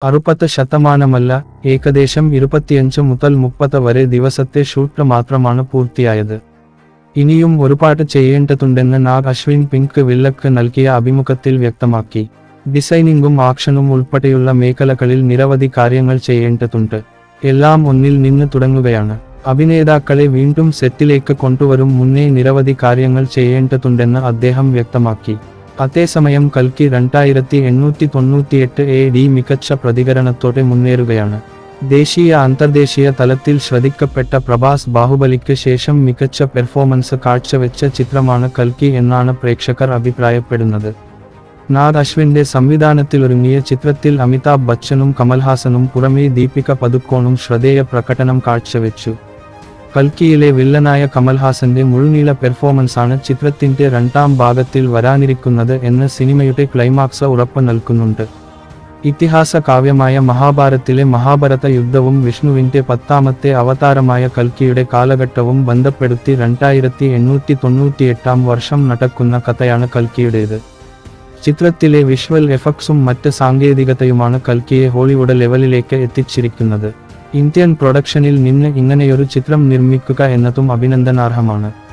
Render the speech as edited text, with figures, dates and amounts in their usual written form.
60% ഏകദേശം 25 മുതൽ 30 വരെ ദിവസത്തെ ഷൂട്ട് മാത്രമാണ് പൂർത്തിയായത്. ഇനിയും ഒരുപാട് ചെയ്യേണ്ടതുണ്ടെന്ന് നാഗ് അശ്വിൻ പിങ്ക് വില്ലക്ക് നൽകിയ അഭിമുഖത്തിൽ വ്യക്തമാക്കി. ഡിസൈനിങ്ങും ആക്ഷനും ഉൾപ്പെടെയുള്ള മേഖലകളിൽ നിരവധി കാര്യങ്ങൾ ചെയ്യേണ്ടതുണ്ട്. എല്ലാം ഒന്നിൽ നിന്ന് തുടങ്ങുകയാണ്. അഭിനേതാക്കളെ വീണ്ടും സെറ്റിലേക്ക് കൊണ്ടുവരും മുന്നേ നിരവധി കാര്യങ്ങൾ ചെയ്യേണ്ടതുണ്ടെന്ന് അദ്ദേഹം വ്യക്തമാക്കി. അതേസമയം കൽക്കി 2898 AD മികച്ച പ്രതികരണത്തോടെ മുന്നേറുകയാണ്. ദേശീയ അന്തർദേശീയ തലത്തിൽ ശ്രദ്ധിക്കപ്പെട്ട പ്രഭാസ് ബാഹുബലിക്ക് ശേഷം മികച്ച പെർഫോമൻസ് കാഴ്ചവെച്ച ചിത്രമാണ് കൽക്കി എന്നാണ് പ്രേക്ഷകർ അഭിപ്രായപ്പെടുന്നത്. നാഗ് അശ്വിന്റെ സംവിധാനത്തിലൊരുങ്ങിയ ചിത്രത്തിൽ അമിതാഭ് ബച്ചനും കമൽഹാസനും പുറമേ ദീപിക പദുക്കോണും ശ്രദ്ധേയ പ്രകടനം കാഴ്ചവെച്ചു. കൽക്കിയിലെ വില്ലനായ കമൽഹാസന്റെ മുഴുനീള പെർഫോമൻസാണ് ചിത്രത്തിന്റെ രണ്ടാം ഭാഗത്തിൽ വരാനിരിക്കുന്നത് എന്ന് സിനിമയുടെ ക്ലൈമാക്സ് ഉറപ്പ് നൽകുന്നുണ്ട്. ഇതിഹാസ കാവ്യമായ മഹാഭാരത്തിലെ മഹാഭാരത യുദ്ധവും വിഷ്ണുവിന്റെ 10ാമത്തെ അവതാരമായ കൽക്കിയുടെ കാലഘട്ടവും ബന്ധപ്പെടുത്തി 2898 വർഷം നടക്കുന്ന കഥയാണ് കൽക്കിയുടേത്. ചിത്രത്തിലെ വിഷ്വൽ എഫക്ട്സും മറ്റ് സാങ്കേതികതയുമാണ് കൽക്കിയെ ഹോളിവുഡ് ലെവലിലേക്ക് എത്തിച്ചിരിക്കുന്നത്. ഇന്ത്യൻ പ്രൊഡക്ഷനിൽ നിന്ന് ഇങ്ങനെയൊരു ചിത്രം നിർമ്മിക്കുക എന്നതും അഭിനന്ദനാർഹമാണ്.